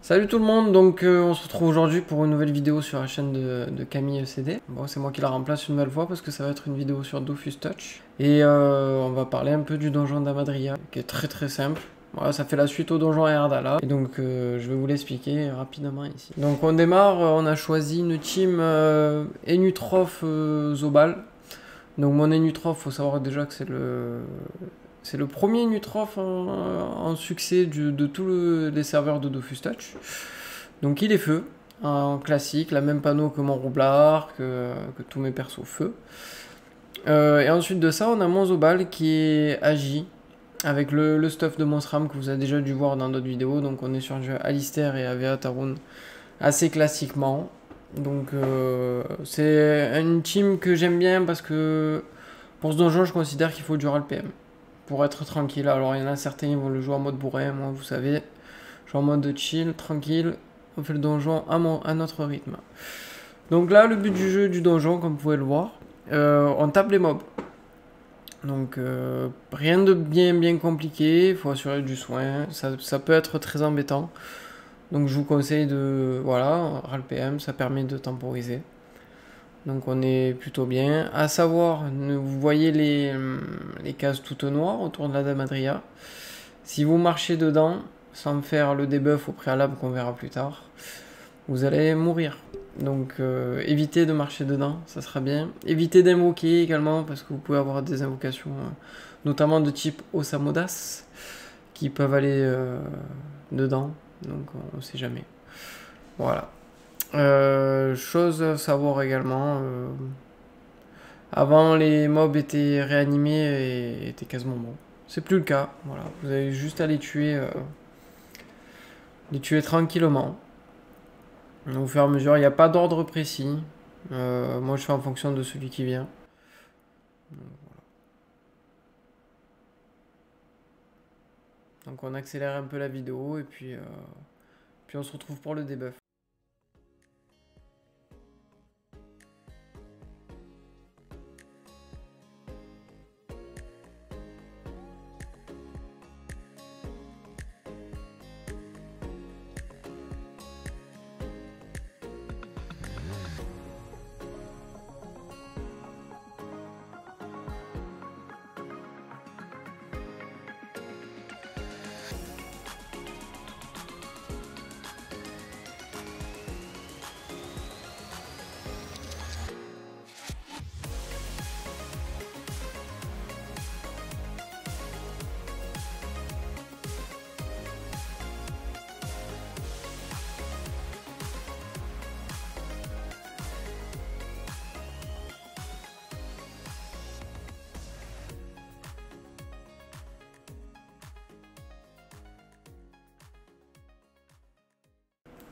Salut tout le monde, donc on se retrouve aujourd'hui pour une nouvelle vidéo sur la chaîne de Camille ECD. Bon, c'est moi qui la remplace une nouvelle fois parce que ça va être une vidéo sur Dofus Touch. Et on va parler un peu du donjon d'Amadria, qui est très très simple. Voilà, ça fait la suite au donjon Erdala. Et donc je vais vous l'expliquer rapidement ici. Donc on démarre, on a choisi une team Enutroph Zobal. Donc mon Enutroph, faut savoir déjà que c'est le premier Nutroph en succès de tous les serveurs de Dofus Touch. Donc il est feu, en classique, la même panneau que mon roublard, que tous mes persos feu. Et ensuite de ça, on a mon Zobal qui est agi, avec le stuff de Monsram que vous avez déjà dû voir dans d'autres vidéos. Donc on est sur un jeu Alistair et Avea Tarun assez classiquement. Donc c'est une team que j'aime bien parce que pour ce donjon, je considère qu'il faut du RALPM pour être tranquille. Alors il y en a certains qui vont le jouer en mode bourrin, moi vous savez, je suis en mode chill, tranquille, on fait le donjon à notre rythme. Donc là le but du jeu du donjon, comme vous pouvez le voir, on tape les mobs. Donc rien de bien compliqué, il faut assurer du soin, ça peut être très embêtant. Donc je vous conseille de, voilà, RALPM, ça permet de temporiser. Donc on est plutôt bien. À savoir, vous voyez les cases toutes noires autour de la Damadria. Si vous marchez dedans, sans faire le debuff au préalable qu'on verra plus tard, vous allez mourir. Donc évitez de marcher dedans, ça sera bien. Évitez d'invoquer également, parce que vous pouvez avoir des invocations, notamment de type Osamodas, qui peuvent aller dedans. Donc on ne sait jamais. Voilà. Chose à savoir également, avant les mobs étaient réanimés et étaient quasiment morts. C'est plus le cas, voilà. Vous avez juste à les tuer tranquillement. Au fur et à mesure, il n'y a pas d'ordre précis. Moi je fais en fonction de celui qui vient. Donc on accélère un peu la vidéo et puis on se retrouve pour le debuff.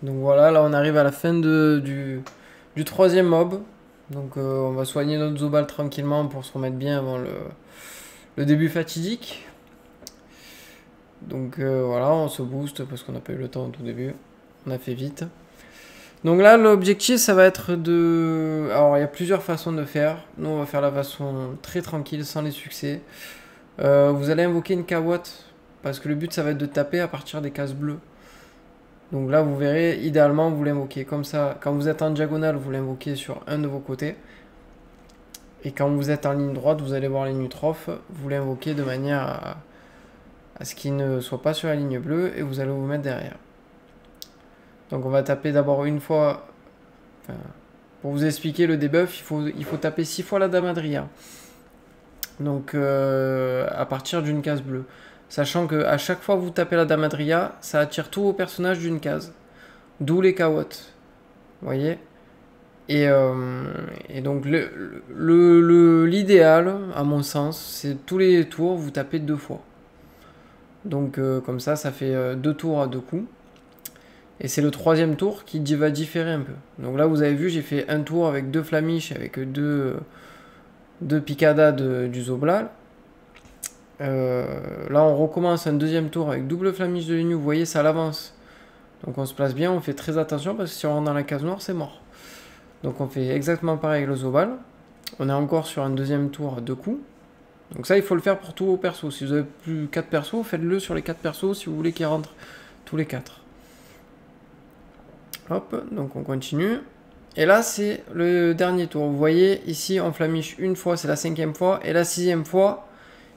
Donc voilà, là on arrive à la fin du troisième mob. Donc on va soigner notre Zobal tranquillement pour se remettre bien avant le début fatidique. Donc voilà, on se booste parce qu'on n'a pas eu le temps au tout début. On a fait vite. Donc là l'objectif ça va être de... Alors il y a plusieurs façons de faire. Nous on va faire la façon très tranquille, sans les succès. Vous allez invoquer une Kawotte parce que le but ça va être de taper à partir des cases bleues. Donc là, vous verrez, idéalement, vous l'invoquez comme ça. Quand vous êtes en diagonale, vous l'invoquez sur un de vos côtés. Et quand vous êtes en ligne droite, vous allez voir les Nutroph. Vous l'invoquez de manière à ce qu'il ne soit pas sur la ligne bleue et vous allez vous mettre derrière. Donc on va taper d'abord une fois. Enfin, pour vous expliquer le debuff, il faut taper 6 fois la Damadria. Donc à partir d'une case bleue. Sachant que à chaque fois que vous tapez la Damadria, ça attire tous vos personnages d'une case. D'où les Kawottes. Vous voyez. Et donc l'idéal, à mon sens, c'est tous les tours, vous tapez 2 fois. Donc comme ça fait 2 tours à 2 coups. Et c'est le troisième tour qui va différer un peu. Donc là, vous avez vu, j'ai fait un tour avec 2 flamiches, avec 2 picadas du Zobal. Là on recommence un deuxième tour avec double flamiche de l'Inu, vous voyez ça l'avance. Donc on se place bien, on fait très attention parce que si on rentre dans la case noire c'est mort. Donc on fait exactement pareil avec le Zobal. On est encore sur un deuxième tour à 2 coups. Donc ça il faut le faire pour tous vos persos. Si vous avez plus 4 persos, faites-le sur les 4 persos si vous voulez qu'ils rentrent tous les 4. Hop, donc on continue. Et là, c'est le dernier tour. Vous voyez, ici, on flamiche une fois, c'est la 5e fois. Et la 6e fois,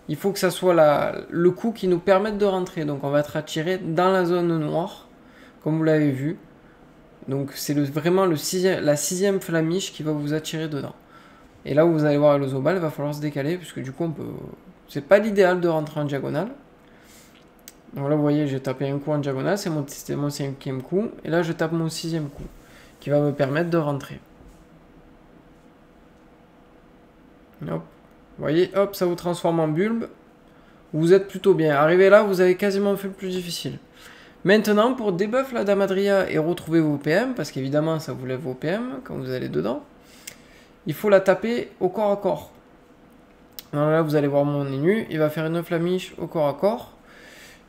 il faut que ça soit le coup qui nous permette de rentrer. Donc on va être attiré dans la zone noire, comme vous l'avez vu. Donc c'est vraiment la 6e flamiche qui va vous attirer dedans. Et là où vous allez voir le Zobal, il va falloir se décaler, puisque du coup, c'est pas l'idéal de rentrer en diagonale. Donc là, vous voyez, j'ai tapé un coup en diagonale, c'était mon 5e coup. Et là, je tape mon 6e coup, qui va me permettre de rentrer. Hop. Vous voyez, hop, ça vous transforme en bulbe. Vous êtes plutôt bien. Arrivé là, vous avez quasiment fait le plus difficile. Maintenant, pour debuff la Damadria et retrouver vos PM, parce qu'évidemment, ça vous lève vos PM quand vous allez dedans, il faut la taper au corps à corps. Alors là, vous allez voir mon ennemi, il va faire une flamiche au corps à corps.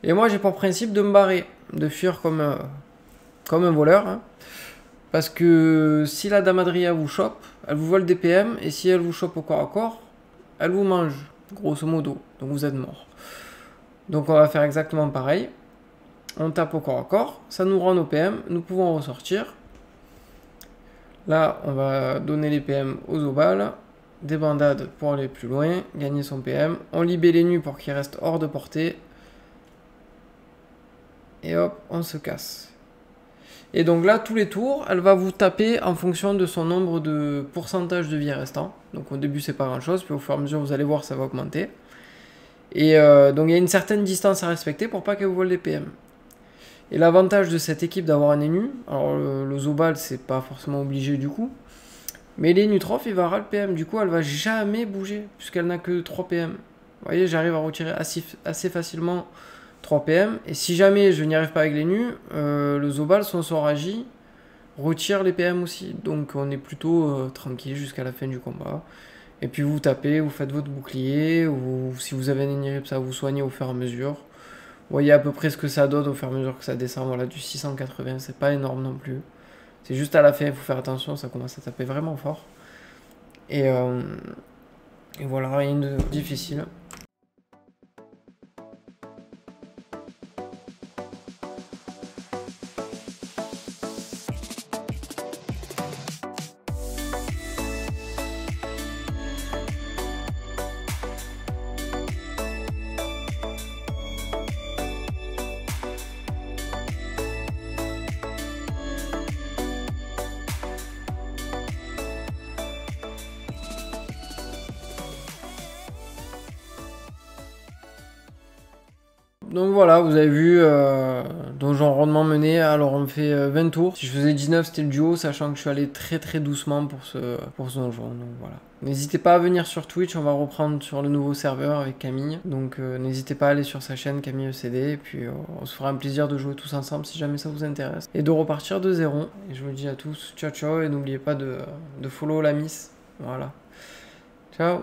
Et moi, j'ai pour principe de me barrer, de fuir comme un voleur. Hein. Parce que si la Damadria vous chope, elle vous vole des PM, et si elle vous chope au corps à corps, elle vous mange, grosso modo. Donc vous êtes mort. Donc on va faire exactement pareil. On tape au corps à corps, ça nous rend nos PM, nous pouvons ressortir. Là, on va donner les PM aux Zobal, des bandades pour aller plus loin, gagner son PM. On libère les nus pour qu'ils restent hors de portée. Et hop, on se casse. Et donc là, tous les tours, elle va vous taper en fonction de son nombre de pourcentage de vie restant. Donc au début, c'est pas grand chose, puis au fur et à mesure, vous allez voir, ça va augmenter. Et donc il y a une certaine distance à respecter pour pas qu'elle vous vole des PM. Et l'avantage de cette équipe d'avoir un Enu, alors le Zobal c'est pas forcément obligé du coup, mais l'Enutroph il va ras le PM, du coup elle va jamais bouger, puisqu'elle n'a que 3 PM. Vous voyez, j'arrive à retirer assez facilement 3 PM, et si jamais je n'y arrive pas avec l'Enu, le Zobal, son sort agi, retire les PM aussi, donc on est plutôt tranquille jusqu'à la fin du combat. Et puis vous tapez, vous faites votre bouclier, ou si vous avez un Enirip, ça vous soigne au fur et à mesure. Vous voyez à peu près ce que ça donne au fur et à mesure que ça descend. Voilà, du 680, c'est pas énorme non plus. C'est juste à la fin, il faut faire attention, ça commence à taper vraiment fort. Et voilà, rien de difficile. Donc voilà, vous avez vu donjon rondement mené, alors on fait 20 tours. Si je faisais 19, c'était le duo, sachant que je suis allé très très doucement pour ce donjon, donc voilà. N'hésitez pas à venir sur Twitch, on va reprendre sur le nouveau serveur avec Camille. Donc n'hésitez pas à aller sur sa chaîne Camille ECD, et puis on se fera un plaisir de jouer tous ensemble si jamais ça vous intéresse. Et de repartir de zéro. Et je vous dis à tous, ciao ciao, et n'oubliez pas de follow la miss. Voilà. Ciao.